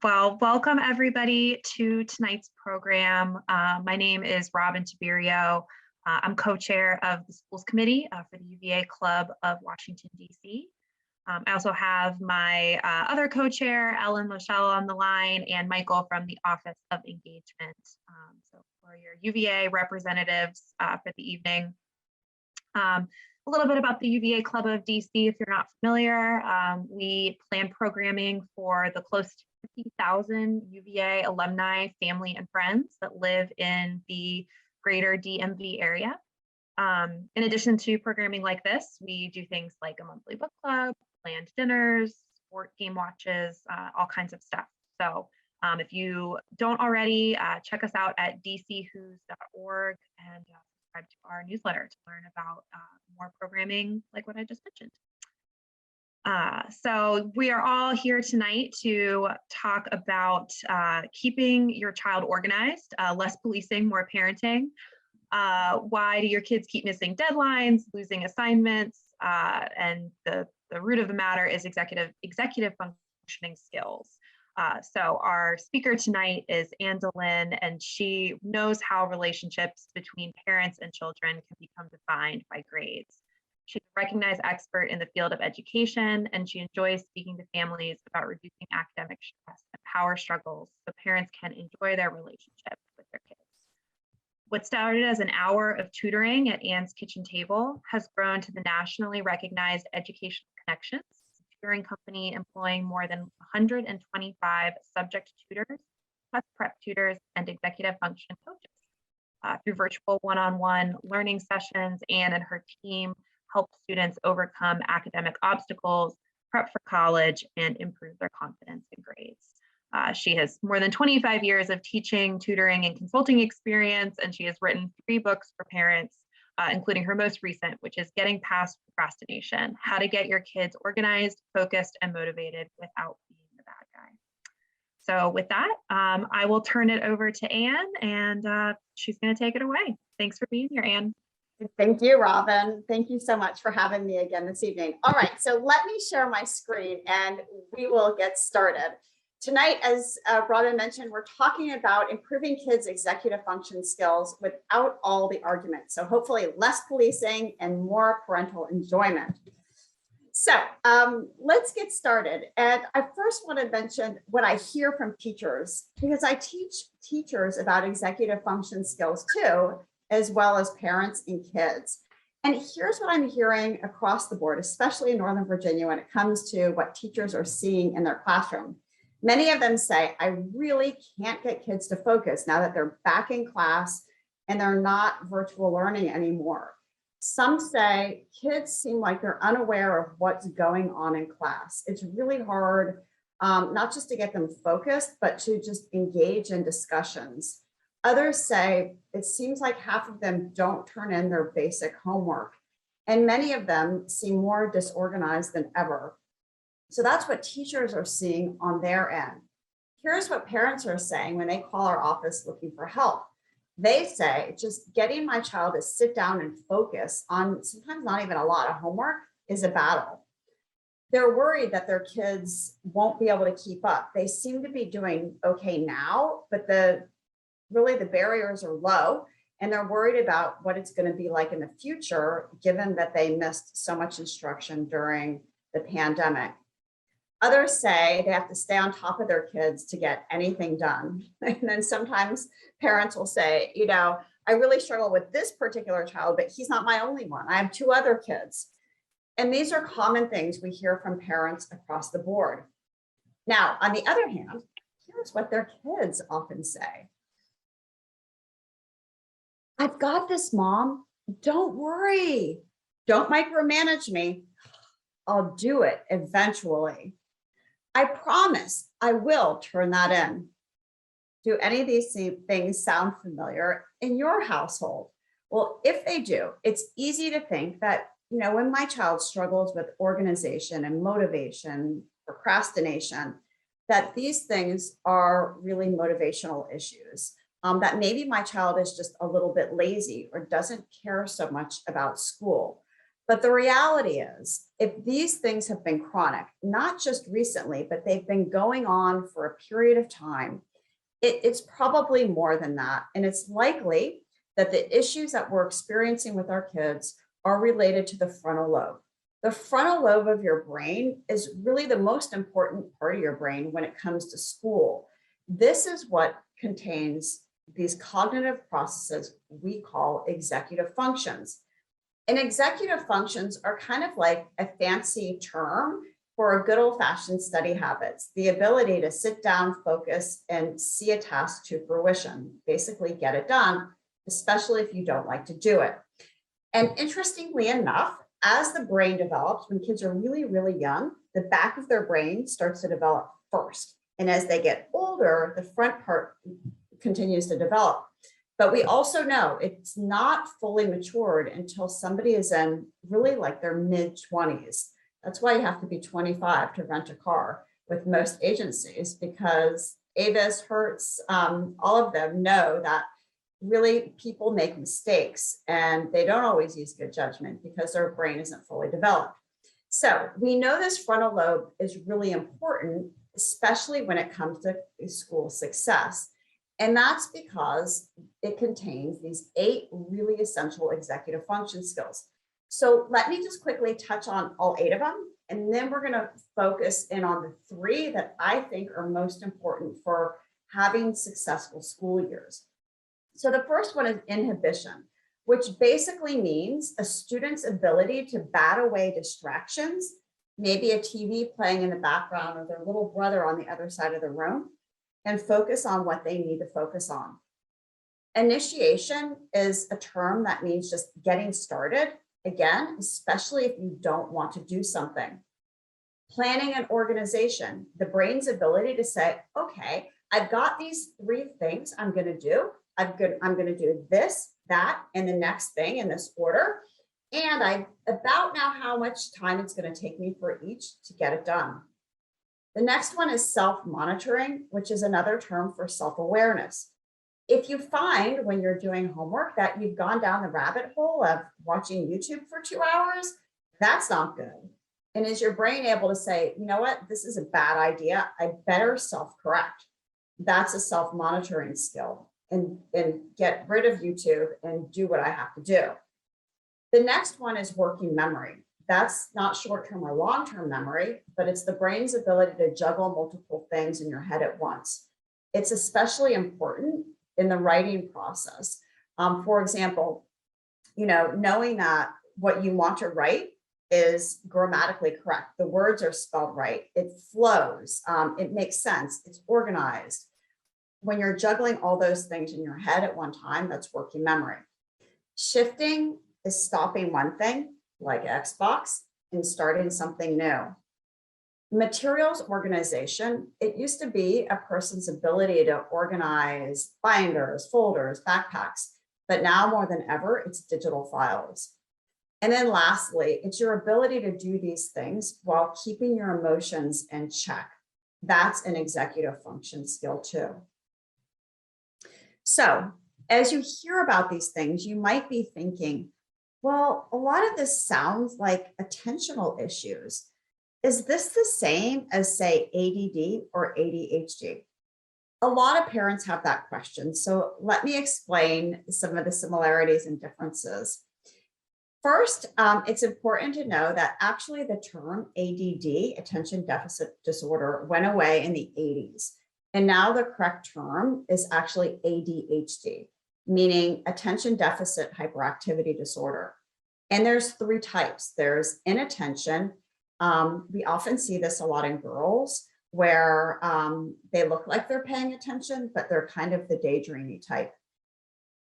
Well, welcome everybody to tonight's program. My name is Robin Tiberio. I'm co-chair of the schools committee for the UVA Club of Washington, D.C. I also have my other co-chair, Ellen Moschel, on the line, and Michael from the Office of Engagement. So for your UVA representatives for the evening. A little bit about the UVA Club of DC, if you're not familiar. We plan programming for the close to 50,000 UVA alumni, family, and friends that live in the greater DMV area. In addition to programming like this, we do things like a monthly book club, planned dinners, sport game watches, all kinds of stuff. So if you don't already, check us out at dchus.org and subscribe to our newsletter to learn about more programming like what I just mentioned. So we are all here tonight to talk about keeping your child organized, less policing, more parenting. Why do your kids keep missing deadlines, losing assignments? And the root of the matter is executive functioning skills. So our speaker tonight is Ann Dolin, and she knows how relationships between parents and children can become defined by grades. She's a recognized expert in the field of education, and she enjoys speaking to families about reducing academic stress and power struggles so parents can enjoy their relationship with their kids. What started as an hour of tutoring at Ann's kitchen table has grown to the nationally recognized Educational Connections, tutoring company employing more than 125 subject tutors, plus prep tutors, and executive function coaches. Through virtual one-on-one learning sessions, Ann and her team help students overcome academic obstacles, prep for college, and improve their confidence in grades. She has more than 25 years of teaching, tutoring, and consulting experience, and she has written 3 books for parents, including her most recent, which is Getting Past Procrastination: How to Get Your Kids Organized, Focused, and Motivated Without Being the Bad Guy. So with that, I will turn it over to Ann, and she's going to take it away. Thanks for being here, Ann. Thank you, Robin. Thank you so much for having me again this evening. All right, so let me share my screen and we will get started. Tonight, as Robin mentioned, we're talking about improving kids' executive function skills without all the arguments. So hopefully less policing and more parental enjoyment. So let's get started. And I first want to mention what I hear from teachers, because I teach teachers about executive function skills too, as well as parents and kids. And here's what I'm hearing across the board, especially in Northern Virginia, when it comes to what teachers are seeing in their classroom. Many of them say, I really can't get kids to focus now that they're back in class and they're not virtual learning anymore. Some say kids seem like they're unaware of what's going on in class. It's really hard, not just to get them focused, but to just engage in discussions. Others say it seems like half of them don't turn in their basic homework, and many of them seem more disorganized than ever. So that's what teachers are seeing on their end. Here's what parents are saying when they call our office looking for help. They say just getting my child to sit down and focus on sometimes not even a lot of homework is a battle. They're worried that their kids won't be able to keep up. They seem to be doing okay now, but really the barriers are low, and they're worried about what it's going to be like in the future, given that they missed so much instruction during the pandemic. Others say they have to stay on top of their kids to get anything done. And then sometimes parents will say, you know, I really struggle with this particular child, but he's not my only one. I have 2 other kids. And these are common things we hear from parents across the board. Now, on the other hand, here's what their kids often say. I've got this, Mom. Don't worry. Don't micromanage me. I'll do it eventually. I promise I will turn that in. Do any of these things sound familiar in your household? Well, if they do, it's easy to think that, you know, when my child struggles with organization and motivation, procrastination, that these things are really motivational issues. That maybe my child is just a little bit lazy or doesn't care so much about school. But the reality is, if these things have been chronic, not just recently, but they've been going on for a period of time, it's probably more than that. And it's likely that the issues that we're experiencing with our kids are related to the frontal lobe. The frontal lobe of your brain is really the most important part of your brain when it comes to school. This is what contains these cognitive processes we call executive functions. And executive functions are kind of like a fancy term for a good old-fashioned study habits, the ability to sit down, focus, and see a task to fruition, basically get it done, especially if you don't like to do it. And interestingly enough, as the brain develops, when kids are really, really young, the back of their brain starts to develop first. And as they get older, the front part continues to develop. But we also know it's not fully matured until somebody is in really like their mid-20s. That's why you have to be 25 to rent a car with most agencies, because Avis, Hertz, all of them know that really people make mistakes and they don't always use good judgment because their brain isn't fully developed. So we know this frontal lobe is really important, especially when it comes to school success. And that's because it contains these 8 really essential executive function skills. So let me just quickly touch on all 8 of them, and then we're going to focus in on the 3 that I think are most important for having successful school years. So the first one is inhibition, which basically means a student's ability to bat away distractions, maybe a TV playing in the background or their little brother on the other side of the room, and focus on what they need to focus on. Initiation is a term that means just getting started, again, especially if you don't want to do something. Planning and organization, the brain's ability to say, okay, I've got these 3 things I'm going to do. I'm going to do this, that, and the next thing in this order. And I about now how much time it's going to take me for each to get it done. The next one is self-monitoring, which is another term for self-awareness. If you find when you're doing homework that you've gone down the rabbit hole of watching YouTube for 2 hours, that's not good. And is your brain able to say, you know what, this is a bad idea, I better self-correct? That's a self-monitoring skill, and get rid of YouTube and do what I have to do. The next one is working memory. That's not short-term or long-term memory, but it's the brain's ability to juggle multiple things in your head at once. It's especially important in the writing process. For example, knowing that what you want to write is grammatically correct. The words are spelled right. It flows. It makes sense. It's organized. When you're juggling all those things in your head at one time, that's working memory. Shifting is stopping one thing, like Xbox, and starting something new. Materials organization, it used to be a person's ability to organize binders, folders, backpacks, but now more than ever, it's digital files. And then lastly, it's your ability to do these things while keeping your emotions in check. That's an executive function skill too. So as you hear about these things, you might be thinking, well, a lot of this sounds like attentional issues. Is this the same as, say, ADD or ADHD? A lot of parents have that question. So let me explain some of the similarities and differences. First, it's important to know that actually the term ADD, attention deficit disorder, went away in the 80s. And now the correct term is actually ADHD, meaning attention deficit hyperactivity disorder. And there's 3 types. There's inattention. We often see this a lot in girls where they look like they're paying attention, but they're kind of the daydreamy type.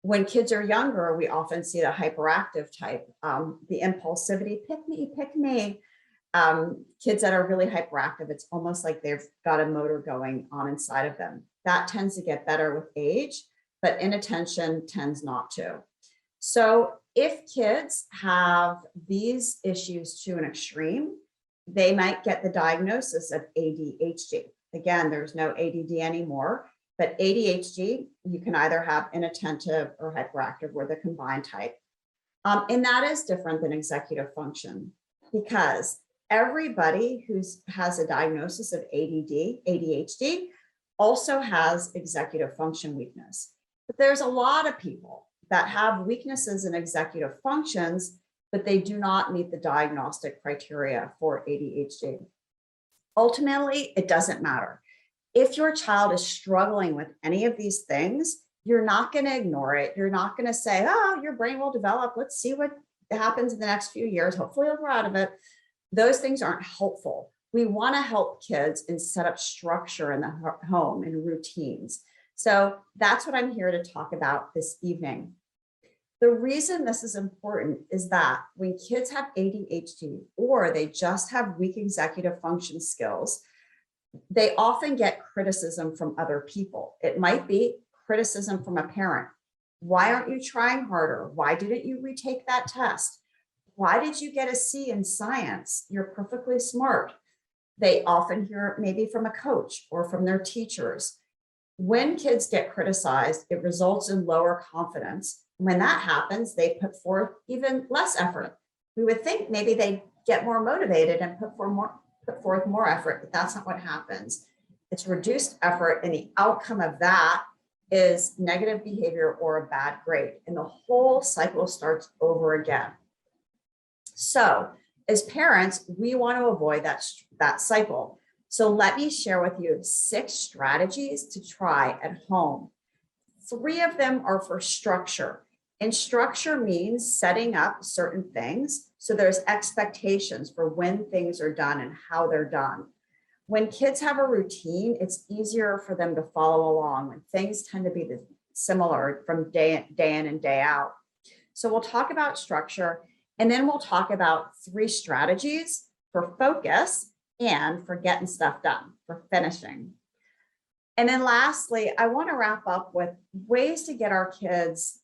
When kids are younger, we often see the hyperactive type, the impulsivity, pick me. Kids that are really hyperactive, it's almost like they've got a motor going on inside of them. That tends to get better with age, but inattention tends not to. So if kids have these issues to an extreme, they might get the diagnosis of ADHD. Again, there's no ADD anymore, but ADHD, you can either have inattentive or hyperactive or the combined type. And that is different than executive function, because everybody who has a diagnosis of ADD, ADHD also has executive function weakness. But there's a lot of people that have weaknesses in executive functions, but they do not meet the diagnostic criteria for ADHD. Ultimately, it doesn't matter. If your child is struggling with any of these things, you're not going to ignore it. You're not going to say, oh, your brain will develop. Let's see what happens in the next few years. Hopefully you'll grow out of it. Those things aren't helpful. We want to help kids and set up structure in the home and routines. So that's what I'm here to talk about this evening. The reason this is important is that when kids have ADHD or they just have weak executive function skills, they often get criticism from other people. It might be criticism from a parent. Why aren't you trying harder? Why didn't you retake that test? Why did you get a C in science? You're perfectly smart. They often hear it maybe from a coach or from their teachers. When kids get criticized, it results in lower confidence. When that happens, they put forth even less effort. We would think maybe they get more motivated and put forth more effort, but that's not what happens. It's reduced effort, and the outcome of that is negative behavior or a bad grade, and the whole cycle starts over again. So as parents, we want to avoid that cycle. So let me share with you 6 strategies to try at home. 3 of them are for structure. And structure means setting up certain things. So there's expectations for when things are done and how they're done. When kids have a routine, it's easier for them to follow along, and things tend to be similar from day in and day out. So we'll talk about structure, and then we'll talk about 3 strategies for focus and for getting stuff done, for finishing. And then lastly, I want to wrap up with ways to get our kids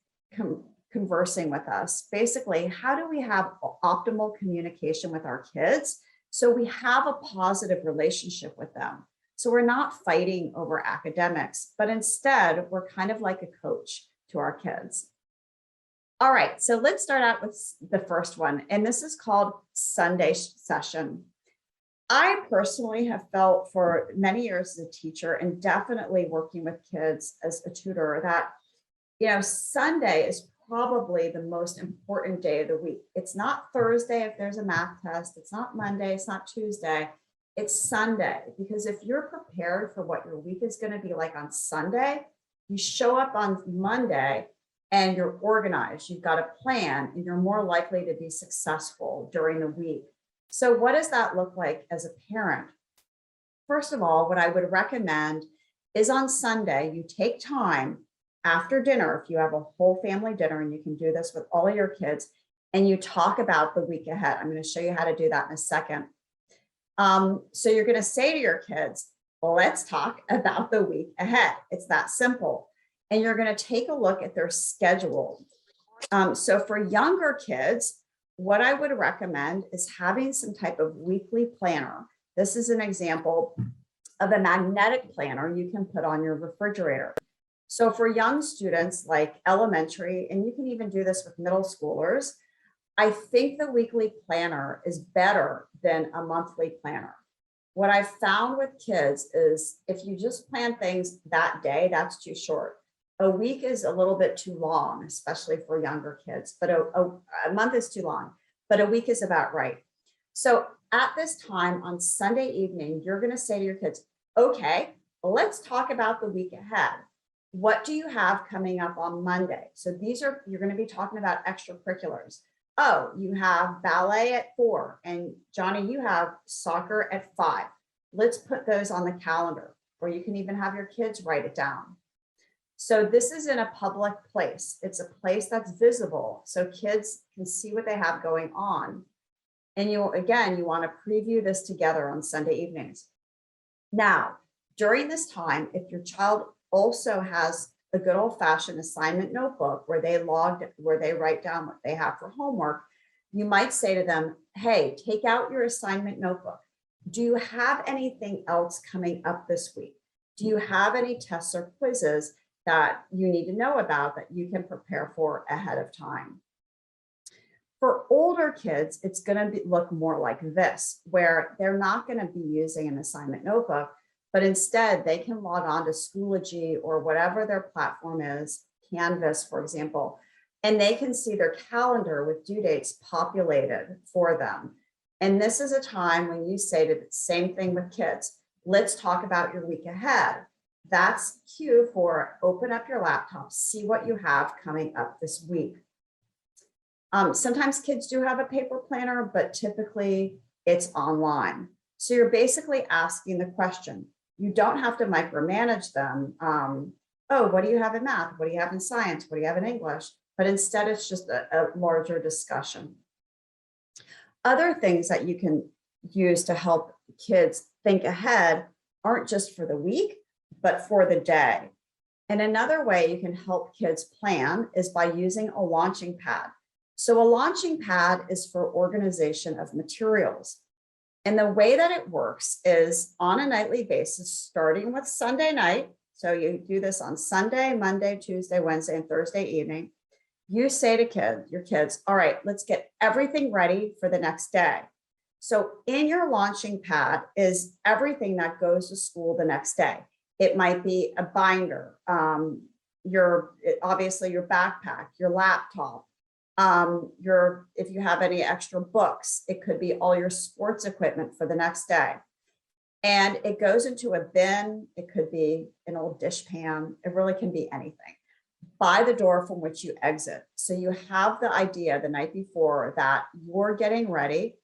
conversing with us. Basically, how do we have optimal communication with our kids so we have a positive relationship with them? So we're not fighting over academics, but instead we're kind of like a coach to our kids. All right, so let's start out with the first one, and this is called Sunday session. I personally have felt for many years as a teacher, and definitely working with kids as a tutor, that Sunday is probably the most important day of the week. It's not Thursday if there's a math test. It's not Monday. It's not Tuesday. It's Sunday, because if you're prepared for what your week is going to be like on Sunday, you show up on Monday and you're organized, you've got a plan, and you're more likely to be successful during the week. So what does that look like as a parent? First of all, what I would recommend is on Sunday, you take time after dinner, if you have a whole family dinner, and you can do this with all of your kids, and you talk about the week ahead. I'm going to show you how to do that in a second. So you're going to say to your kids, well, let's talk about the week ahead. It's that simple. And you're going to take a look at their schedule. So for younger kids, what I would recommend is having some type of weekly planner. This is an example of a magnetic planner you can put on your refrigerator. So for young students like elementary, and you can even do this with middle schoolers, I think the weekly planner is better than a monthly planner. What I've found with kids is if you just plan things that day, that's too short. A week is a little bit too long, especially for younger kids, but a month is too long, but a week is about right. So at this time on Sunday evening, you're going to say to your kids, okay, let's talk about the week ahead. What do you have coming up on Monday? So you're going to be talking about extracurriculars. Oh, you have ballet at 4, and Johnny, you have soccer at 5. Let's put those on the calendar, or you can even have your kids write it down. So this is in a public place. It's a place that's visible, so kids can see what they have going on. And you want to preview this together on Sunday evenings. Now, during this time, if your child also has a good old-fashioned assignment notebook where they write down what they have for homework, you might say to them, hey, take out your assignment notebook. Do you have anything else coming up this week? Do you have any tests or quizzes that you need to know about that you can prepare for ahead of time? older kids, it's going to look more like this, where they're not going to be using an assignment notebook, but instead they can log on to Schoology or whatever their platform is, Canvas, for example, and they can see their calendar with due dates populated for them. And this is a time when you say to the same thing with kids, let's talk about your week ahead. That's cue for open up your laptop, see what you have coming up this week. Sometimes kids do have a paper planner, but typically it's online. So you're basically asking the question. You don't have to micromanage them. Oh, what do you have in math? What do you have in science? What do you have in English? But instead it's just a larger discussion. Other things that you can use to help kids think ahead aren't just for the week, but for the day. And another way you can help kids plan is by using a launching pad. So a launching pad is for organization of materials. And the way that it works is on a nightly basis, starting with Sunday night. So you do this on Sunday, Monday, Tuesday, Wednesday, and Thursday evening. You say to your kids, all right, let's get everything ready for the next day. So in your launching pad is everything that goes to school the next day. It might be a binder, obviously your backpack, your laptop, if you have any extra books, it could be all your sports equipment for the next day. And it goes into a bin. It could be an old dishpan. It really can be anything by the door from which you exit. So you have the idea the night before that you're getting ready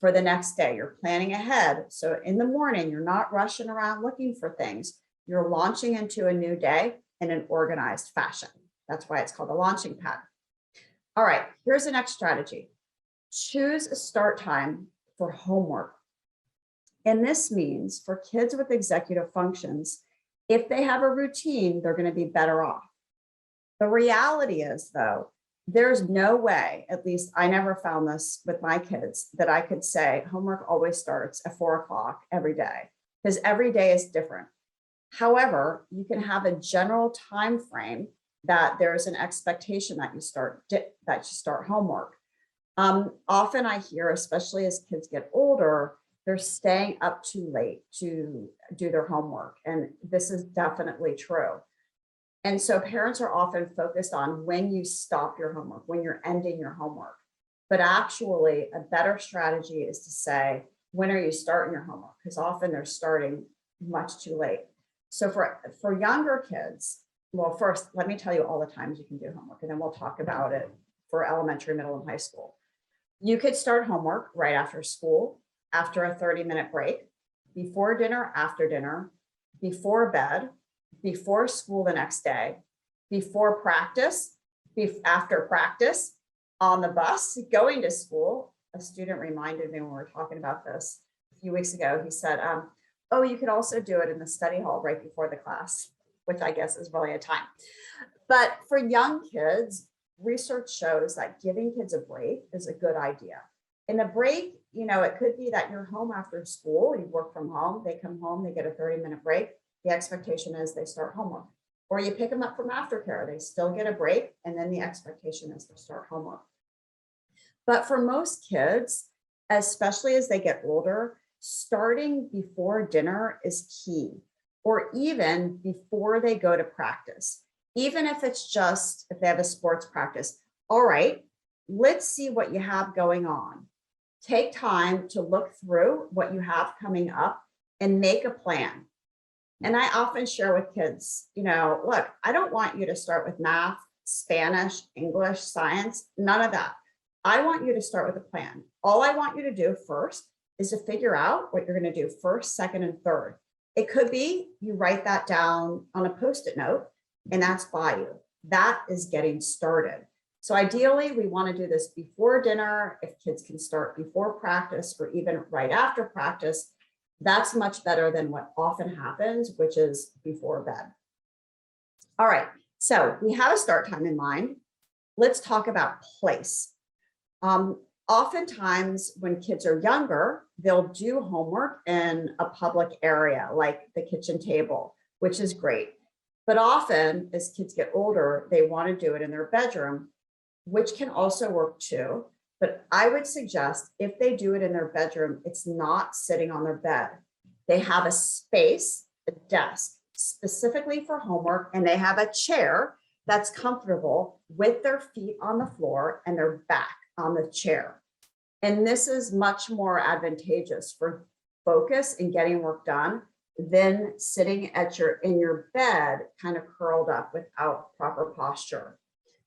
for the next day. You're planning ahead. So in the morning, you're not rushing around looking for things. You're launching into a new day in an organized fashion. That's why it's called a launching pad. All right, here's the next strategy. Choose a start time for homework. And this means for kids with executive functions, if they have a routine, they're going to be better off. The reality is, though, there's no way, at least I never found this with my kids, that I could say homework always starts at 4 o'clock every day, because every day is different. However, you can have a general time frame that there's an expectation that you start homework. Often I hear, especially as kids get older, they're staying up too late to do their homework. And this is definitely true. And so parents are often focused on when you stop your homework, when you're ending your homework. But actually, a better strategy is to say, when are you starting your homework? Because often they're starting much too late. So for younger kids, well, first, let me tell you all the times you can do homework, and then we'll talk about it for elementary, middle, and high school. You could start homework right after school, after a 30-minute break, before dinner, after dinner, before bed, before school the next day, before practice, after practice, on the bus, going to school. A student reminded me when we were talking about this a few weeks ago, he said, oh, you could also do it in the study hall right before the class, which I guess is really a time. But for young kids, research shows that giving kids a break is a good idea. In a break, it could be that you're home after school, you work from home, they come home, they get a 30-minute break. The expectation is they start homework. Or you pick them up from aftercare, they still get a break, and then the expectation is to start homework. But for most kids, especially as they get older, starting before dinner is key, or even before they go to practice. Even if it's just, if they have a sports practice, all right, let's see what you have going on. Take time to look through what you have coming up and make a plan. And I often share with kids, look, I don't want you to start with math, Spanish, English, science, none of that. I want you to start with a plan. All I want you to do first is to figure out what you're going to do first, second, and third. It could be you write that down on a Post-it note, and that's by you. That is getting started. So ideally, we want to do this before dinner. If kids can start before practice or even right after practice, that's much better than what often happens, which is before bed. All right, so we have a start time in mind. Let's talk about place. Oftentimes when kids are younger, they'll do homework in a public area like the kitchen table, which is great. But often as kids get older, they want to do it in their bedroom, which can also work too. But I would suggest if they do it in their bedroom, it's not sitting on their bed. They have a space, a desk specifically for homework, and they have a chair that's comfortable with their feet on the floor and their back on the chair. And this is much more advantageous for focus and getting work done than sitting in your bed kind of curled up without proper posture.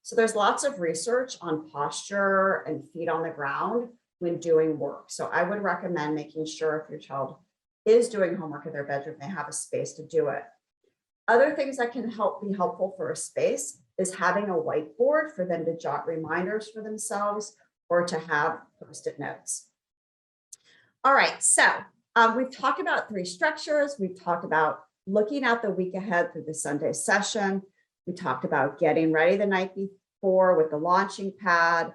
So there's lots of research on posture and feet on the ground when doing work. So I would recommend making sure if your child is doing homework in their bedroom, they have a space to do it. Other things that can be helpful for a space is having a whiteboard for them to jot reminders for themselves or to have Post-it notes. All right, so we've talked about 3 structures. We've talked about looking at the week ahead through the Sunday session. We talked about getting ready the night before with the launching pad.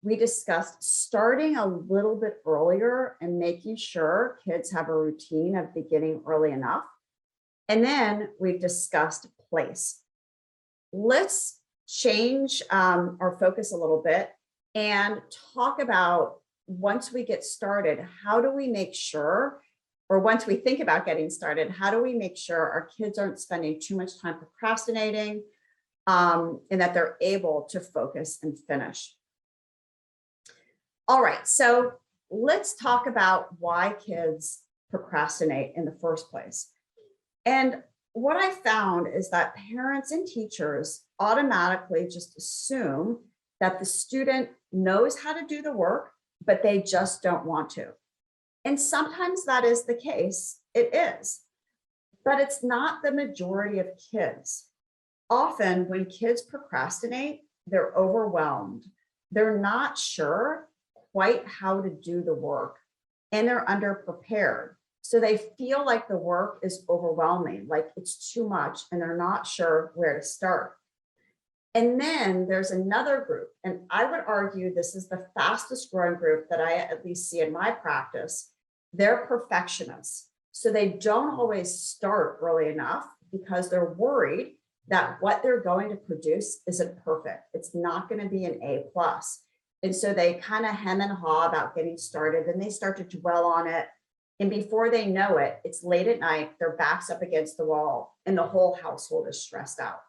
We discussed starting a little bit earlier and making sure kids have a routine of beginning early enough. And then we've discussed place. Let's change our focus a little bit and talk about, once we get started, how do we make sure, or once we think about getting started, how do we make sure our kids aren't spending too much time procrastinating and that they're able to focus and finish? All right, so let's talk about why kids procrastinate in the first place. And what I found is that parents and teachers automatically just assume that the student knows how to do the work, but they just don't want to. And sometimes that is the case, it is, but it's not the majority of kids. Often when kids procrastinate, they're overwhelmed. They're not sure quite how to do the work, and they're underprepared. So they feel like the work is overwhelming, like it's too much, and they're not sure where to start. And then there's another group, and I would argue this is the fastest growing group that I at least see in my practice. They're perfectionists. So they don't always start early enough because they're worried that what they're going to produce isn't perfect. It's not going to be an A+. And so they kind of hem and haw about getting started, and they start to dwell on it. And before they know it, it's late at night, their back's up against the wall, and the whole household is stressed out.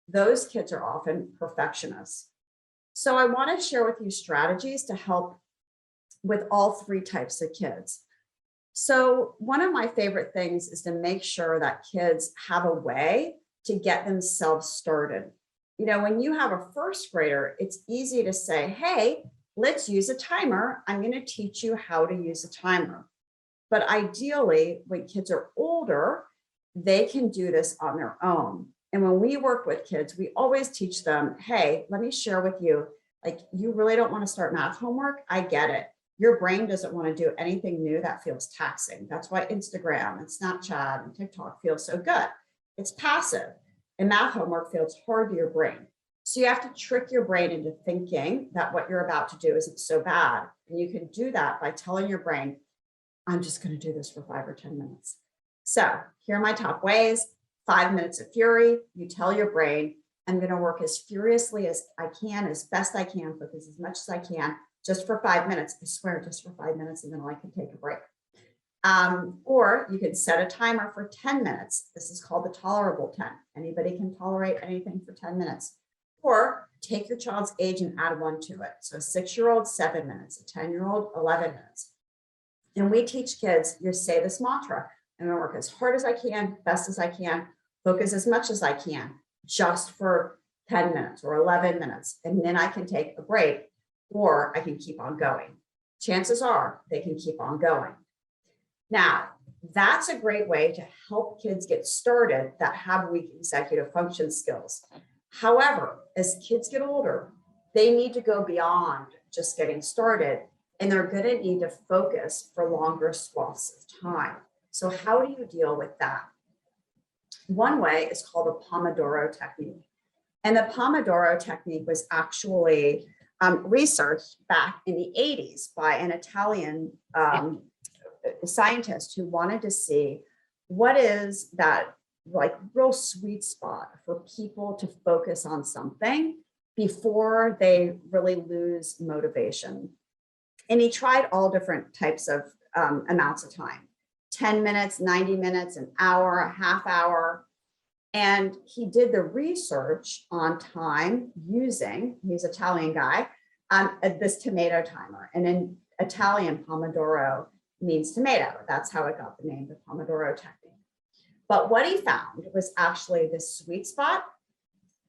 Those kids are often perfectionists. So I want to share with you strategies to help with all 3 types of kids. So one of my favorite things is to make sure that kids have a way to get themselves started. You know, when you have a first grader, it's easy to say, hey, let's use a timer. I'm going to teach you how to use a timer. But ideally, when kids are older, they can do this on their own. And when we work with kids, we always teach them, hey, let me share with you, like, you really don't want to start math homework? I get it. Your brain doesn't want to do anything new that feels taxing. That's why Instagram and Snapchat and TikTok feel so good. It's passive, and math homework feels hard to your brain. So you have to trick your brain into thinking that what you're about to do isn't so bad. And you can do that by telling your brain, I'm just going to do this for 5 or 10 minutes. So here are my top ways. 5 minutes of fury. You tell your brain, I'm going to work as furiously as I can, as best I can, focus as much as I can, just for 5 minutes. I swear, just for 5 minutes, and then I can take a break. Or you can set a timer for 10 minutes. This is called the tolerable 10. Anybody can tolerate anything for 10 minutes. Or take your child's age and add 1 to it. So a 6-year-old, 7 minutes, a 10-year-old, 11 minutes. And we teach kids, you say this mantra, I'm going to work as hard as I can, best as I can, focus as much as I can, just for 10 minutes or 11 minutes. And then I can take a break, or I can keep on going. Chances are they can keep on going. Now, that's a great way to help kids get started that have weak executive function skills. However, as kids get older, they need to go beyond just getting started, and they're going to need to focus for longer swaths of time. So how do you deal with that? One way is called the Pomodoro Technique. And the Pomodoro Technique was actually researched back in the 80s by an Italian scientist who wanted to see what is that like real sweet spot for people to focus on something before they really lose motivation. And he tried all different types of amounts of time, 10 minutes, 90 minutes, an hour, a half hour. And he did the research on time using, he's an Italian guy, this tomato timer. And in Italian, Pomodoro means tomato. That's how it got the name, the Pomodoro Technique. But what he found was actually the sweet spot.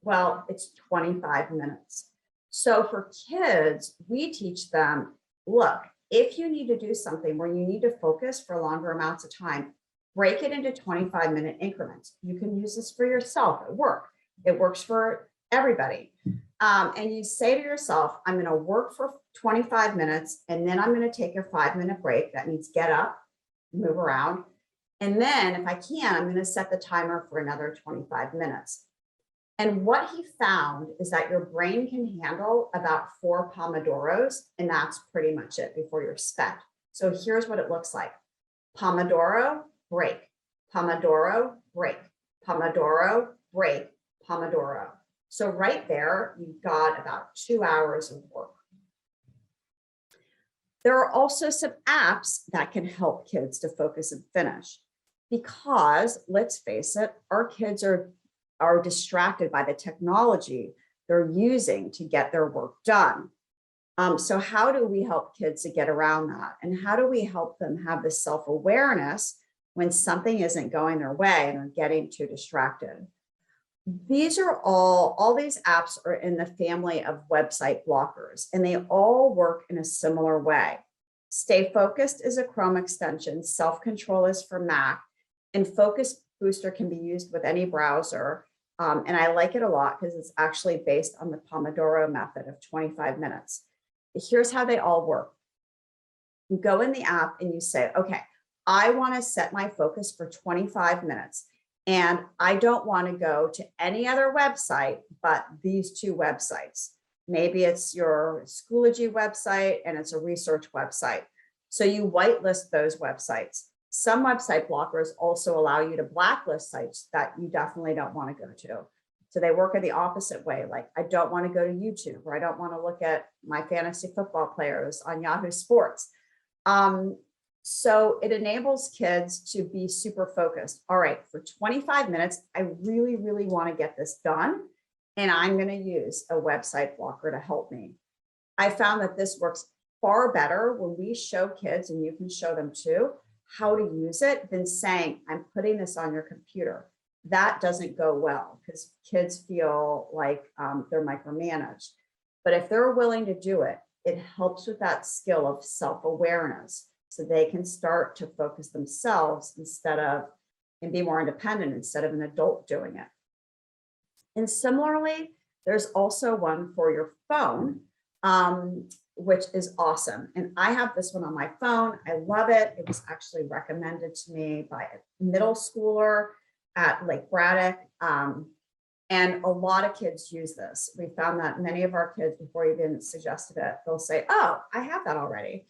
Well, it's 25 minutes. So for kids, we teach them, look, if you need to do something where you need to focus for longer amounts of time, break it into 25-minute increments. You can use this for yourself at work. It works for everybody. And you say to yourself, I'm going to work for 25 minutes, and then I'm going to take a 5-minute break. That means get up, move around. And then if I can, I'm going to set the timer for another 25 minutes. And what he found is that your brain can handle about 4 Pomodoros, and that's pretty much it before you're spent. So here's what it looks like. Pomodoro, break, Pomodoro, break, Pomodoro, break, Pomodoro. So right there, you've got about 2 hours of work. There are also some apps that can help kids to focus and finish, because let's face it, our kids are distracted by the technology they're using to get their work done. So how do we help kids to get around that? And how do we help them have this self-awareness when something isn't going their way and they're getting too distracted? These are all these apps are in the family of website blockers, and they all work in a similar way. Stay Focused is a Chrome extension, Self-Control is for Mac, and Focus Booster can be used with any browser. And I like it a lot because it's actually based on the Pomodoro method of 25 minutes. Here's how they all work. You go in the app and you say, okay, I want to set my focus for 25 minutes. And I don't want to go to any other website but these 2 websites. Maybe it's your Schoology website and it's a research website. So you whitelist those websites. Some website blockers also allow you to blacklist sites that you definitely don't want to go to. So they work in the opposite way. Like, I don't want to go to YouTube, or I don't want to look at my fantasy football players on Yahoo Sports. So it enables kids to be super focused. All right, for 25 minutes, I really, really want to get this done. And I'm going to use a website blocker to help me. I found that this works far better when we show kids, and you can show them too, how to use it, than saying, I'm putting this on your computer. That doesn't go well because kids feel like they're micromanaged. But if they're willing to do it, it helps with that skill of self-awareness, so they can start to focus themselves and be more independent instead of an adult doing it. And similarly, there's also one for your phone, which is awesome. And I have this one on my phone. I love it. It was actually recommended to me by a middle schooler at Lake Braddock. And a lot of kids use this. We found that many of our kids, before you even suggested it, they'll say, oh, I have that already.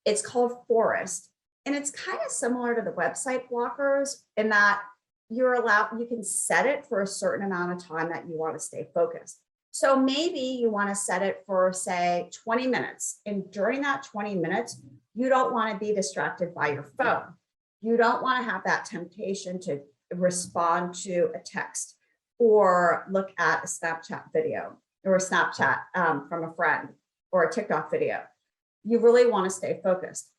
It's called Forest. And it's kind of similar to the website blockers in that you can set it for a certain amount of time that you want to stay focused. So maybe you want to set it for, say, 20 minutes. And during that 20 minutes, you don't want to be distracted by your phone. You don't want to have that temptation to respond to a text or look at a Snapchat video or a Snapchat from a friend or a TikTok video. You really want to stay focused.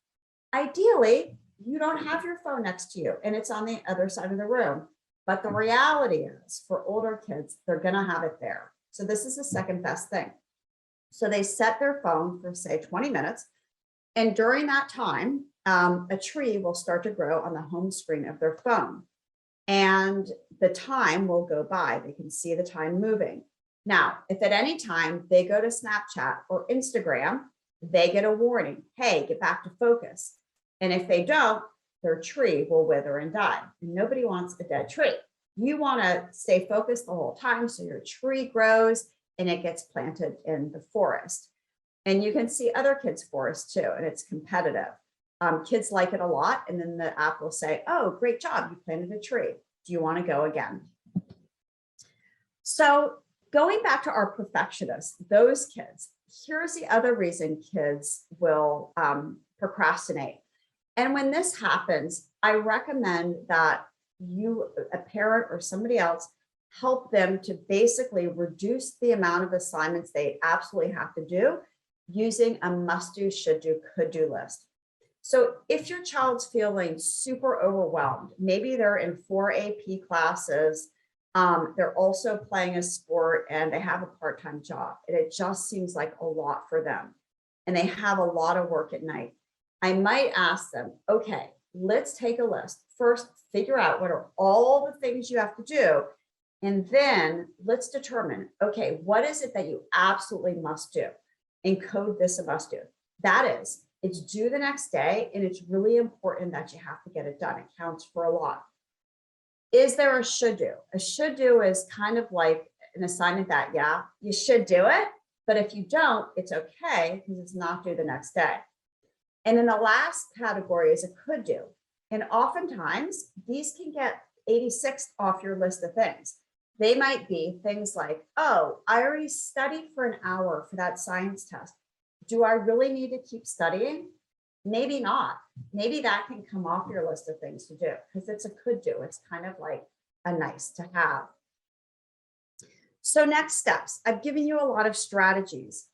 Ideally, you don't have your phone next to you and it's on the other side of the room. But the reality is, for older kids, they're going to have it there. So this is the second best thing. So they set their phone for, say, 20 minutes. And during that time, a tree will start to grow on the home screen of their phone. And the time will go by. They can see the time moving. Now, if at any time they go to Snapchat or Instagram, they get a warning, hey, get back to focus. And if they don't, their tree will wither and die. And nobody wants a dead tree. You want to stay focused the whole time so your tree grows and it gets planted in the forest. And you can see other kids' forests too, and it's competitive. Kids like it a lot, and then the app will say, oh, great job, you planted a tree. Do you want to go again? So going back to our perfectionists, those kids, here's the other reason kids will procrastinate. And when this happens, I recommend that you, a parent or somebody else, help them to basically reduce the amount of assignments they absolutely have to do using a must do, should do, could do list. So if your child's feeling super overwhelmed, maybe they're in 4 AP classes, they're also playing a sport and they have a part-time job, and it just seems like a lot for them, and they have a lot of work at night, I might ask them, okay, let's take a list. First, figure out what are all the things you have to do. And then let's determine, okay, what is it that you absolutely must do? And code this a must do. That is, it's due the next day, and it's really important that you have to get it done. It counts for a lot. Is there a should do? A should do is kind of like an assignment that, yeah, you should do it, but if you don't, it's okay because it's not due the next day. And then the last category is a could do. And oftentimes these can get 86 off your list of things. They might be things like, oh, I already studied for an hour for that science test. Do I really need to keep studying? Maybe not. Maybe that can come off your list of things to do because it's a could do. It's kind of like a nice to have. So next steps, I've given you a lot of strategies.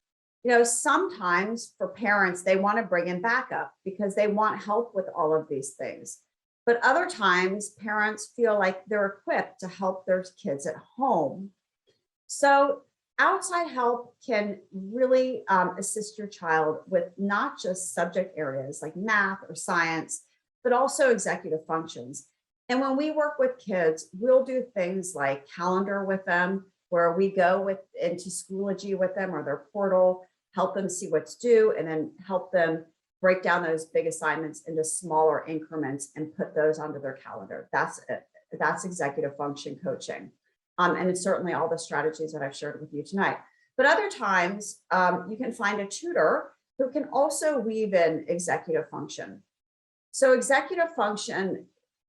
You know, sometimes for parents, they want to bring in backup because they want help with all of these things. But other times parents feel like they're equipped to help their kids at home. So outside help can really assist your child with not just subject areas like math or science, but also executive functions. And when we work with kids, we'll do things like calendar with them, where we go into Schoology with them or their portal, help them see what's due, and then help them break down those big assignments into smaller increments and put those onto their calendar. That's it. That's executive function coaching. And it's certainly all the strategies that I've shared with you tonight. But other times you can find a tutor who can also weave in executive function. So executive function,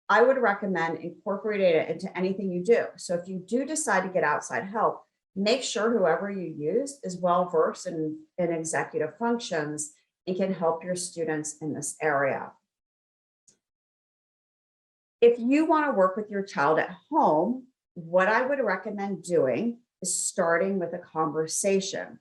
I would recommend incorporating it into anything you do. So if you do decide to get outside help, make sure whoever you use is well-versed in executive functions and can help your students in this area. If you want to work with your child at home, what I would recommend doing is starting with a conversation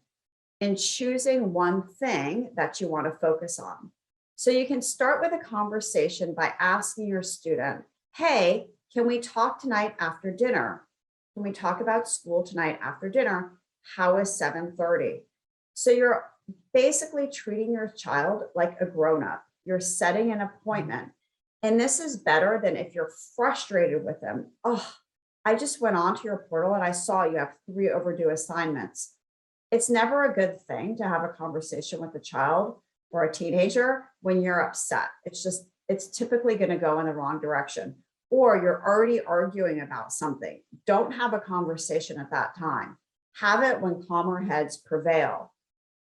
and choosing one thing that you want to focus on. So you can start with a conversation by asking your student, hey, can we talk tonight after dinner? Can we talk about school tonight after dinner? How is 7:30? So you're basically treating your child like a grown-up. You're setting an appointment. And this is better than if you're frustrated with them. Oh, I just went onto your portal and I saw you have 3 overdue assignments. It's never a good thing to have a conversation with a child or a teenager when you're upset. It's typically going to go in the wrong direction, or you're already arguing about something. Don't have a conversation at that time. Have it when calmer heads prevail.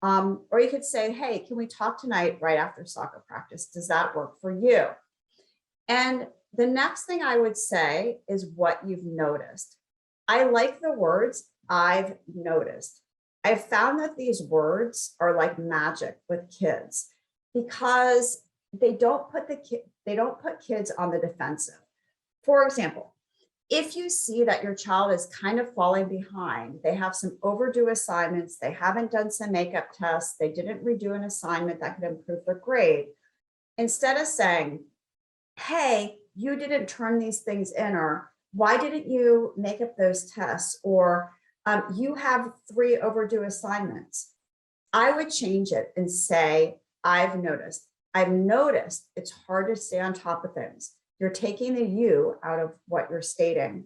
Or you could say, hey, can we talk tonight right after soccer practice? Does that work for you? And the next thing I would say is what you've noticed. I like the words I've noticed. I've found that these words are like magic with kids because they don't put kids on the defensive. For example, if you see that your child is kind of falling behind, they have some overdue assignments, they haven't done some makeup tests, they didn't redo an assignment that could improve their grade, instead of saying, hey, you didn't turn these things in, or why didn't you make up those tests, or you have 3 overdue assignments, I would change it and say, I've noticed it's hard to stay on top of things. You're taking the you out of what you're stating.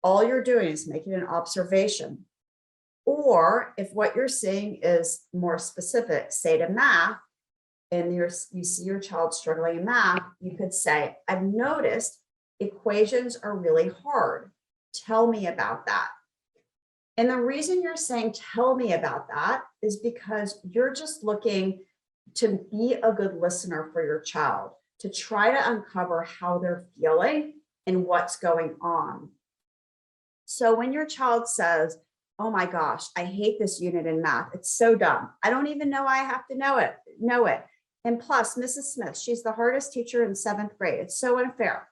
All you're doing is making an observation. Or if what you're seeing is more specific, say to math, and you see your child struggling in math, you could say, I've noticed equations are really hard. Tell me about that. And the reason you're saying, tell me about that, is because you're just looking to be a good listener for your child, to try to uncover how they're feeling and what's going on. So when your child says, oh my gosh, I hate this unit in math. It's so dumb. I don't even know I have to know it. And plus, Mrs. Smith, she's the hardest teacher in 7th grade. It's so unfair.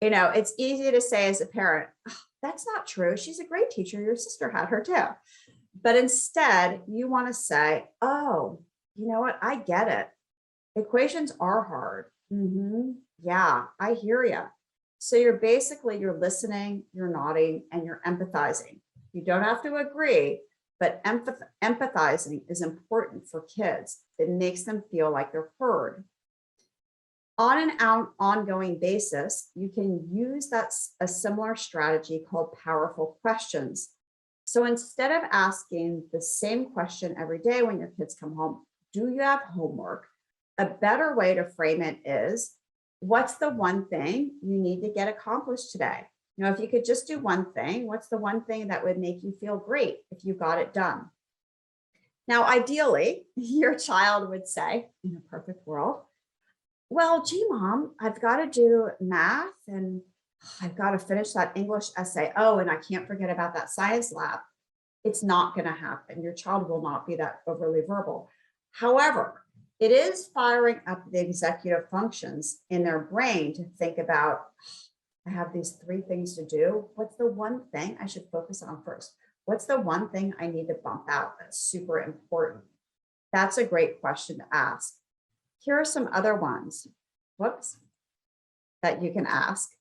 It's easy to say as a parent, oh, that's not true. She's a great teacher. Your sister had her too. But instead, you want to say, oh, you know what? I get it. Equations are hard. Yeah, I hear you. So you're listening, you're nodding, and you're empathizing. You don't have to agree, but empathizing is important for kids. It makes them feel like they're heard. On an ongoing basis, you can use a similar strategy called powerful questions. So instead of asking the same question every day when your kids come home, do you have homework? A better way to frame it is, what's the one thing you need to get accomplished today? If you could just do one thing, what's the one thing that would make you feel great if you got it done? Now, ideally, your child would say, in a perfect world, well, gee, Mom, I've got to do math and I've got to finish that English essay. Oh, and I can't forget about that science lab. It's not going to happen. Your child will not be that overly verbal. However, it is firing up the executive functions in their brain to think about, I have these 3 things to do. What's the one thing I should focus on first? What's the one thing I need to bump out that's super important? That's a great question to ask. Here are some other ones, that you can ask.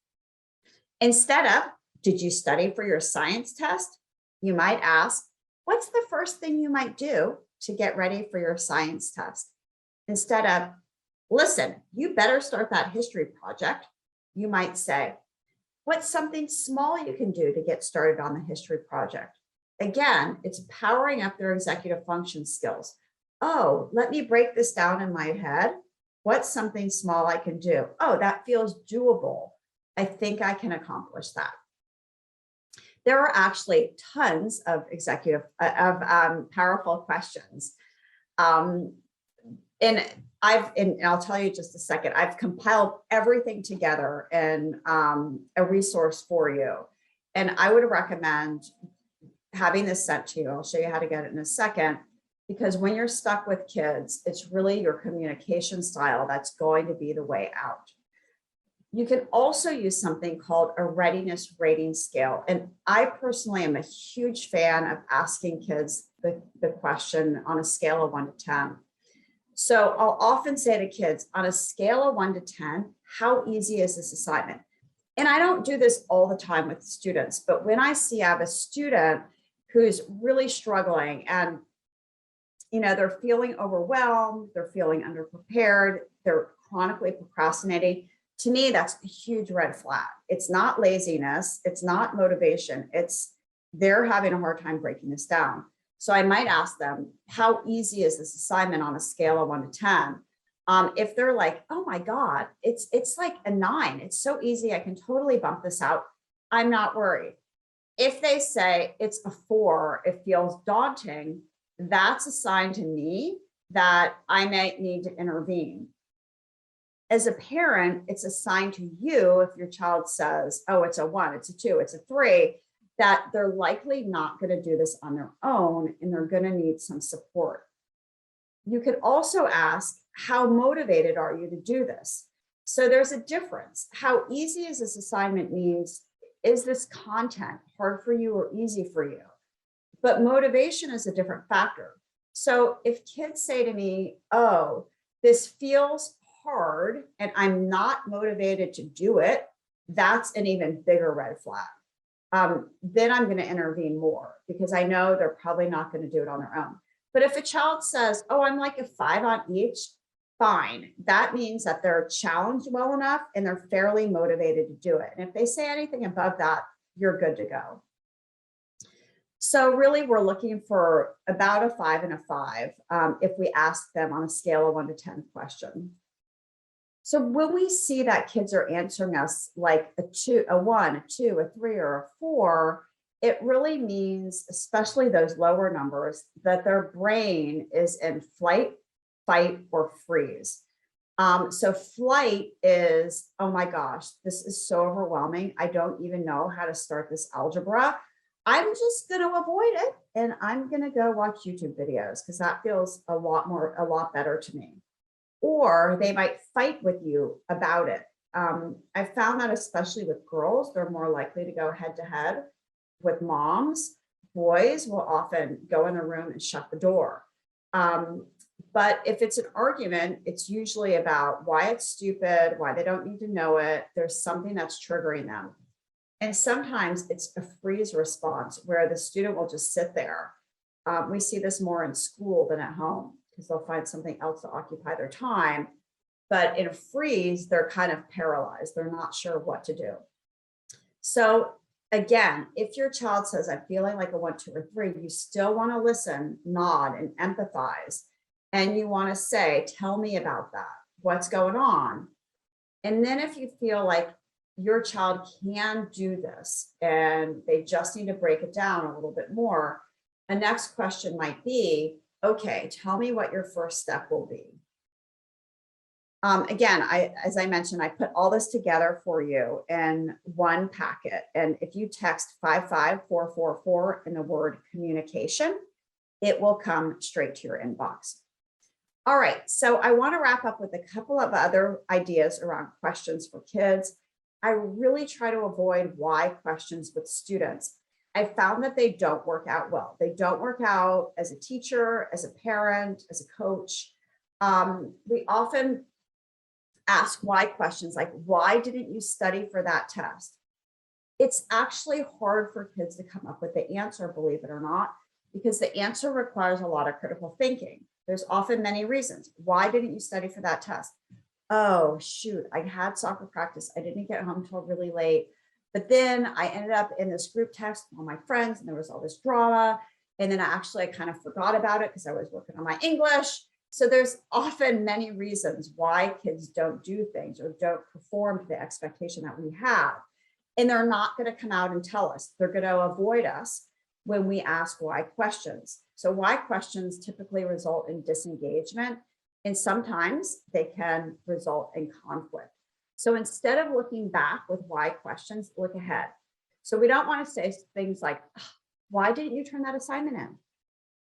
Instead of, did you study for your science test? You might ask, what's the first thing you might do to get ready for your science test? Instead of, listen, you better start that history project, you might say, what's something small you can do to get started on the history project? Again, it's powering up their executive function skills. Oh, let me break this down in my head. What's something small I can do? Oh, that feels doable. I think I can accomplish that. There are actually tons of powerful questions. And I'll tell you just a second, I've compiled everything together in a resource for you. And I would recommend having this sent to you. I'll show you how to get it in a second, because when you're stuck with kids, it's really your communication style that's going to be the way out. You can also use something called a readiness rating scale. And I personally am a huge fan of asking kids the question on a scale of 1 to 10. So I'll often say to kids, on a scale of 1 to 10, how easy is this assignment? And I don't do this all the time with students, but when I have a student who's really struggling and they're feeling overwhelmed, they're feeling underprepared, they're chronically procrastinating, to me, that's a huge red flag. It's not laziness, it's not motivation, it's they're having a hard time breaking this down. So I might ask them, how easy is this assignment on a scale of 1 to 10? If they're like, oh my God, it's like a 9. It's so easy. I can totally bump this out. I'm not worried. If they say it's a 4, it feels daunting, that's a sign to me that I might need to intervene. As a parent, it's a sign to you if your child says, oh, it's a 1, it's a 2, it's a 3, that they're likely not going to do this on their own and they're going to need some support. You could also ask, how motivated are you to do this? So there's a difference. How easy is this assignment means, is this content hard for you or easy for you? But motivation is a different factor. So if kids say to me, oh, this feels hard and I'm not motivated to do it, that's an even bigger red flag. Then I'm going to intervene more because I know they're probably not going to do it on their own. But if a child says, oh, I'm like a 5 on each, fine. That means that they're challenged well enough and they're fairly motivated to do it. And if they say anything above that, you're good to go. So really, we're looking for about a 5 and a 5 if we ask them on a scale of 1 to 10 question. So when we see that kids are answering us like a 2, a 1, a 2, a 3, or a 4, it really means, especially those lower numbers, that their brain is in flight, fight, or freeze. So flight is, oh my gosh, this is so overwhelming. I don't even know how to start this algebra. I'm just going to avoid it and I'm going to go watch YouTube videos because that feels a lot better to me. Or they might fight with you about it. I found that especially with girls, they're more likely to go head to head with moms. Boys will often go in a room and shut the door. But if it's an argument, it's usually about why it's stupid, why they don't need to know it. There's something that's triggering them. And sometimes it's a freeze response where the student will just sit there. We see this more in school than at home because they'll find something else to occupy their time. But in a freeze, they're kind of paralyzed. They're not sure what to do. So again, if your child says, I'm feeling like a 1, 2, or 3, you still want to listen, nod, and empathize. And you want to say, tell me about that. What's going on? And then if you feel like your child can do this and they just need to break it down a little bit more, a next question might be, okay, tell me what your first step will be. Again, as I mentioned, I put all this together for you in one packet. And if you text 55444 in the word communication, it will come straight to your inbox. All right, so I want to wrap up with a couple of other ideas around questions for kids. I really try to avoid why questions with students. I found that they don't work out well. They don't work out as a teacher, as a parent, as a coach. We often ask why questions like, why didn't you study for that test? It's actually hard for kids to come up with the answer, believe it or not, because the answer requires a lot of critical thinking. There's often many reasons. Why didn't you study for that test? Oh, shoot, I had soccer practice. I didn't get home till really late. But then I ended up in this group text with all my friends and there was all this drama. And then I kind of forgot about it because I was working on my English. So there's often many reasons why kids don't do things or don't perform to the expectation that we have. And they're not going to come out and tell us. They're going to avoid us when we ask why questions. So why questions typically result in disengagement, and sometimes they can result in conflict. So instead of looking back with why questions, look ahead. So we don't want to say things like, why didn't you turn that assignment in?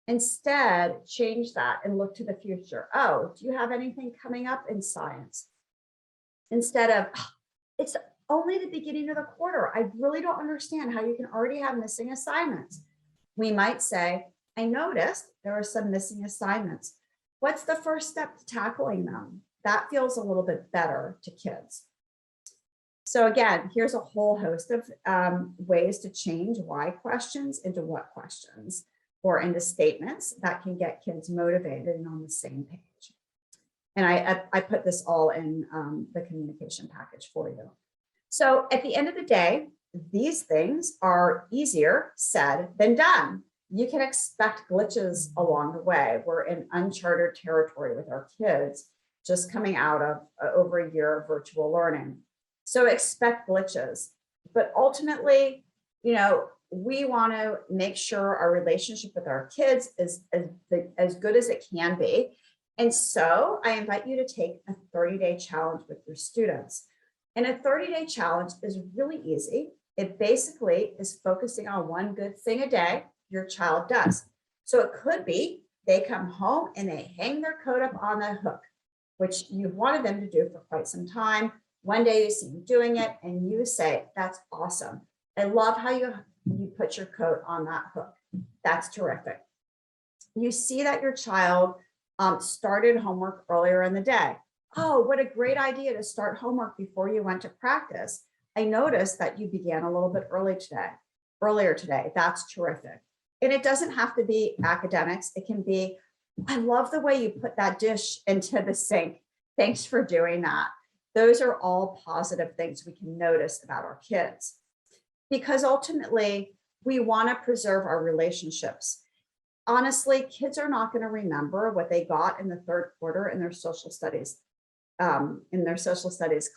Instead, change that and look to the future. Oh, do you have anything coming up in science? Instead of, it's only the beginning of the quarter. I really don't understand how you can already have missing assignments. We might say, I noticed there are some missing assignments. What's the first step to tackling them? That feels a little bit better to kids. So again, here's a whole host of ways to change why questions into what questions, or into statements that can get kids motivated and on the same page. And I put this all in the communication package for you. So at the end of the day, these things are easier said than done. You can expect glitches along the way. We're in uncharted territory with our kids just coming out of over a year of virtual learning. So expect glitches, but ultimately, we want to make sure our relationship with our kids is as good as it can be. And so I invite you to take a 30-day challenge with your students. And a 30-day challenge is really easy. It basically is focusing on one good thing a day your child does. So it could be they come home and they hang their coat up on the hook, which you've wanted them to do for quite some time. One day you see them doing it and you say, that's awesome. I love how you put your coat on that hook. That's terrific. You see that your child started homework earlier in the day. Oh, what a great idea to start homework before you went to practice. I noticed that you began a little bit earlier today. That's terrific. And it doesn't have to be academics. It can be, I love the way you put that dish into the sink. Thanks for doing that. Those are all positive things we can notice about our kids, because ultimately we want to preserve our relationships. Honestly, kids are not going to remember what they got in the third quarter in their social studies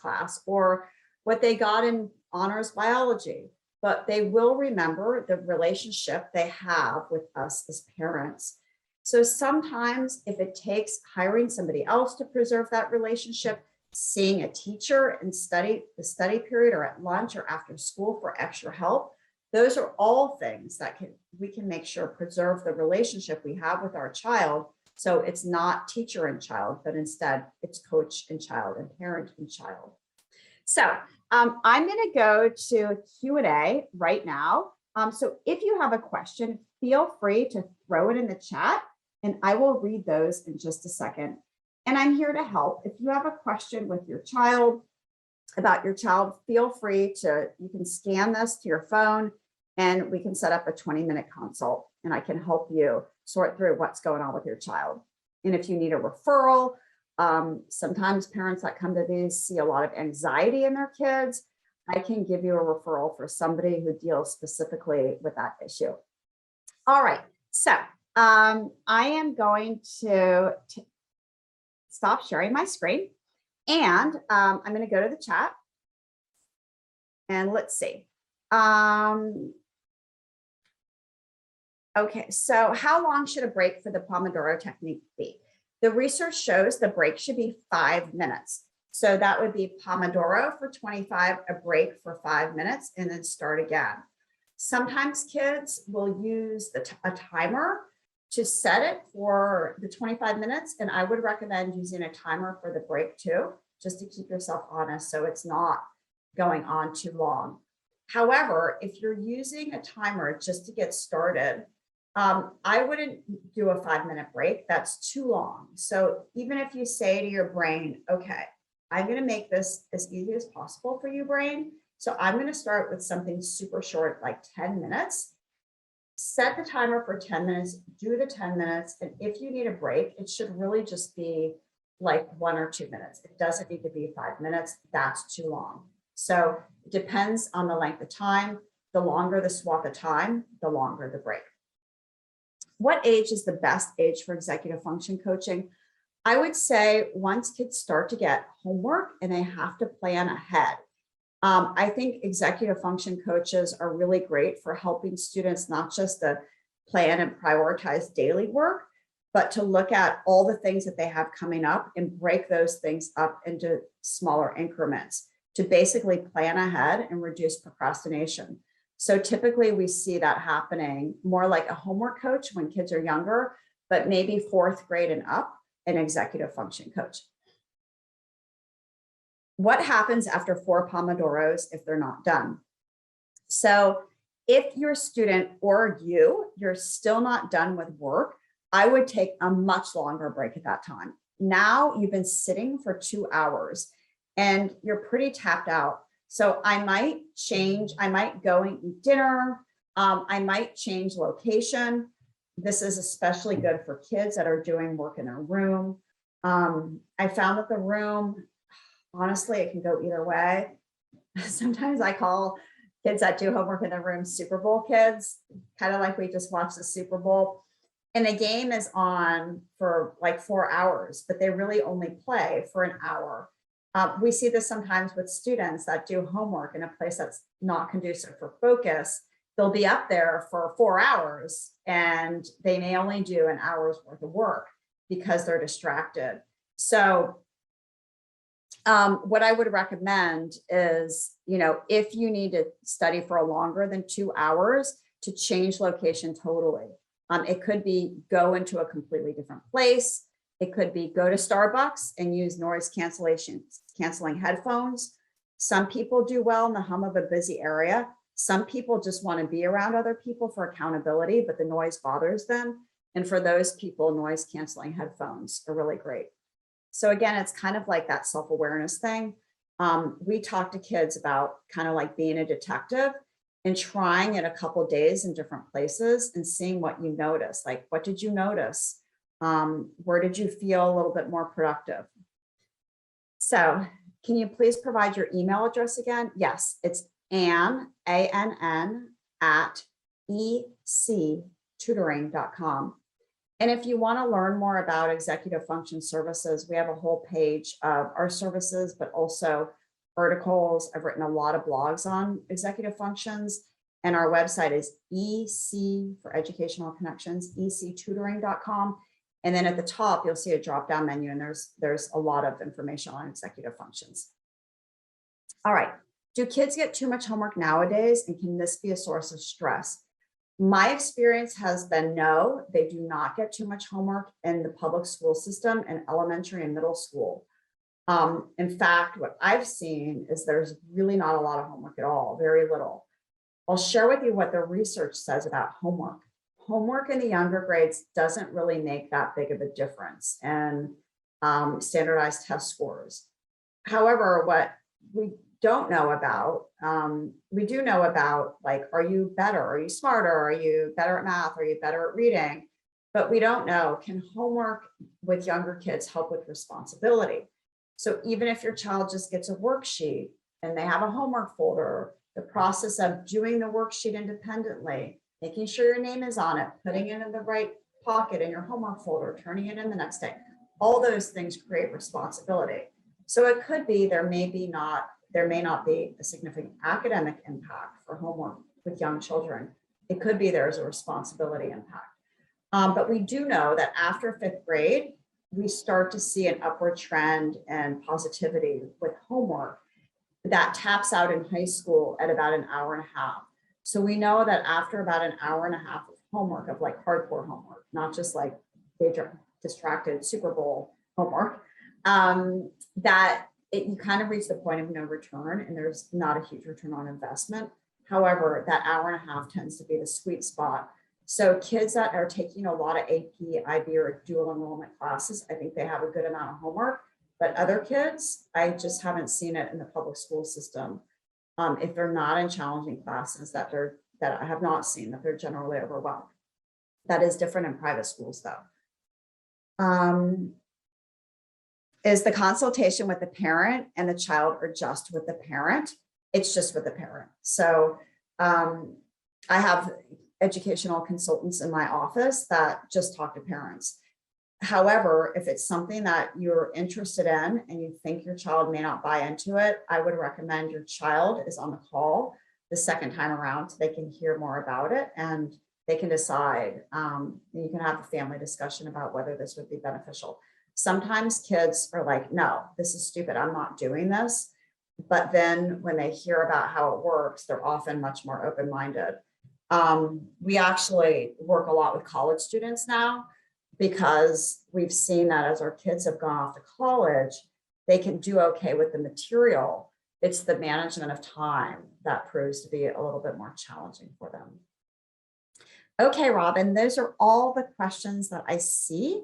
class, or what they got in honors biology, but they will remember the relationship they have with us as parents. So sometimes if it takes hiring somebody else to preserve that relationship, seeing a teacher in the study period or at lunch or after school for extra help, Those are all things that we can make sure preserve the relationship we have with our child. So it's not teacher and child, but instead it's coach and child and parent and child. So I'm going to go to Q&A right now. So if you have a question, feel free to throw it in the chat and I will read those in just a second. And I'm here to help. If you have a question with your child, about your child, feel free to, you can scan this to your phone and we can set up a 20-minute consult and I can help you sort through what's going on with your child. And if you need a referral, sometimes parents that come to these see a lot of anxiety in their kids. I can give you a referral for somebody who deals specifically with that issue. All right, so I am going to stop sharing my screen and I'm going to go to the chat and let's see. Okay, so how long should a break for the Pomodoro technique be? The research shows the break should be 5 minutes. So that would be Pomodoro for 25, a break for 5 minutes, and then start again. Sometimes kids will use a timer to set it for the 25 minutes, and I would recommend using a timer for the break too, just to keep yourself honest so it's not going on too long. However, if you're using a timer just to get started, I wouldn't do a 5-minute break. That's too long. So even if you say to your brain, okay, I'm going to make this as easy as possible for you, brain. So I'm going to start with something super short, like 10 minutes. Set the timer for 10 minutes, do the 10 minutes. And if you need a break, it should really just be like 1 or 2 minutes. It doesn't need to be 5 minutes. That's too long. So it depends on the length of time. The longer the swath of time, the longer the break. What age is the best age for executive function coaching? I would say once kids start to get homework and they have to plan ahead. I think executive function coaches are really great for helping students not just to plan and prioritize daily work, but to look at all the things that they have coming up and break those things up into smaller increments to basically plan ahead and reduce procrastination. So typically we see that happening more like a homework coach when kids are younger, but maybe 4th grade and up, an executive function coach. What happens after 4 Pomodoros if they're not done? So if your student or you're still not done with work, I would take a much longer break at that time. Now you've been sitting for 2 hours and you're pretty tapped out. So I might change, I might go and eat dinner. I might change location. This is especially good for kids that are doing work in their room. I found that the room, honestly, it can go either way. Sometimes I call kids that do homework in their room Super Bowl kids, kind of like we just watched the Super Bowl. And the game is on for like 4 hours, but they really only play for an hour. We see this sometimes with students that do homework in a place that's not conducive for focus. They'll be up there for 4 hours and they may only do an hour's worth of work because they're distracted. So what I would recommend is, if you need to study for longer than 2 hours, to change location totally. It could be go into a completely different place. It could be go to Starbucks and use noise canceling headphones. Some people do well in the hum of a busy area. Some people just want to be around other people for accountability, but the noise bothers them. And for those people, noise canceling headphones are really great. So again, it's kind of like that self-awareness thing. We talk to kids about kind of like being a detective and trying it a couple of days in different places and seeing what you notice. Like, what did you notice? Where did you feel a little bit more productive? So can you please provide your email address again? Yes, it's Ann, A-N-N, at ectutoring.com. And if you want to learn more about executive function services, we have a whole page of our services, but also articles. I've written a lot of blogs on executive functions, and our website is EC for Educational Connections, ectutoring.com. And then at the top, you'll see a drop-down menu, and there's a lot of information on executive functions. All right, Do kids get too much homework nowadays, and can this be a source of stress? My experience has been no, they do not get too much homework in the public school system and elementary and middle school. In fact, what I've seen is there's really not a lot of homework at all, very little. I'll share with you what the research says about homework. Homework in the younger grades doesn't really make that big of a difference in standardized test scores. However, what we don't know about, we do know about, like, are you better? Are you smarter? Are you better at math? Are you better at reading? But we don't know, can homework with younger kids help with responsibility? So even if your child just gets a worksheet and they have a homework folder, the process of doing the worksheet independently, making sure your name is on it, putting it in the right pocket in your homework folder, turning it in the next day, all those things create responsibility. So it could be there may not be a significant academic impact for homework with young children. It could be there's a responsibility impact. But we do know that after 5th grade, we start to see an upward trend and positivity with homework that taps out in high school at about an hour and a half. So we know that after about an hour and a half of homework, of like hardcore homework, not just like distracted Super Bowl homework, that you kind of reach the point of no return, and there's not a huge return on investment. However, that hour and a half tends to be the sweet spot. So kids that are taking a lot of AP, IB, or dual enrollment classes, I think they have a good amount of homework. But other kids, I just haven't seen it in the public school system. If they're not in challenging classes, that I have not seen, that they're generally overwhelmed. That is different in private schools, though. Is the consultation with the parent and the child, or just with the parent? It's just with the parent. So I have educational consultants in my office that just talk to parents. However, if it's something that you're interested in and you think your child may not buy into it, I would recommend your child is on the call the second time around so they can hear more about it and they can decide. You can have a family discussion about whether this would be beneficial. Sometimes kids are like, no, this is stupid, I'm not doing this. But then when they hear about how it works, they're often much more open-minded. We actually work a lot with college students now, because we've seen that as our kids have gone off to college, they can do okay with the material. It's the management of time that proves to be a little bit more challenging for them. Okay, Robin, those are all the questions that I see.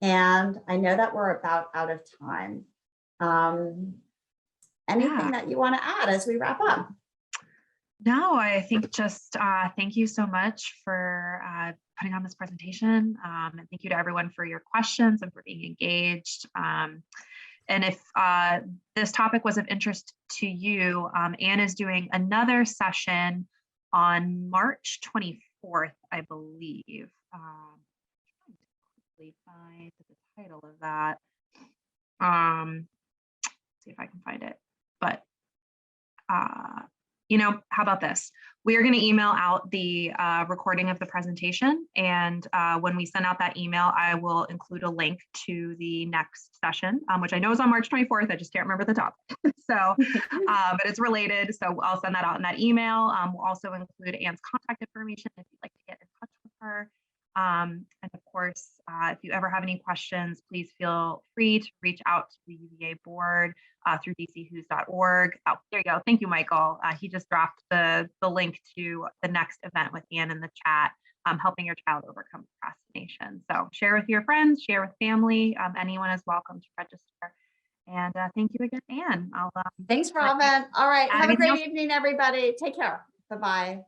And I know that we're about out of time. Anything that you want to add as we wrap up? No, I think just thank you so much for putting on this presentation. And thank you to everyone for your questions and for being engaged. And if this topic was of interest to you, Ann is doing another session on March 24th, I believe. Find the title of that. See if I can find it. But you know, how about this? We are going to email out the recording of the presentation. And when we send out that email, I will include a link to the next session, which I know is on March 24th. I just can't remember the topic. So, but it's related. So I'll send that out in that email. We'll also include Ann's contact information if you'd like to get in touch with her. And of course, if you ever have any questions, please feel free to reach out to the UVA board through dchoo's.org. Oh, there you go. Thank you, Michael. He just dropped the link to the next event with Ann in the chat, helping your child overcome procrastination. So share with your friends, share with family. Anyone is welcome to register. And thank you again, Ann. Thanks, Robin. All right. Have a great evening, everybody. Take care. Bye-bye.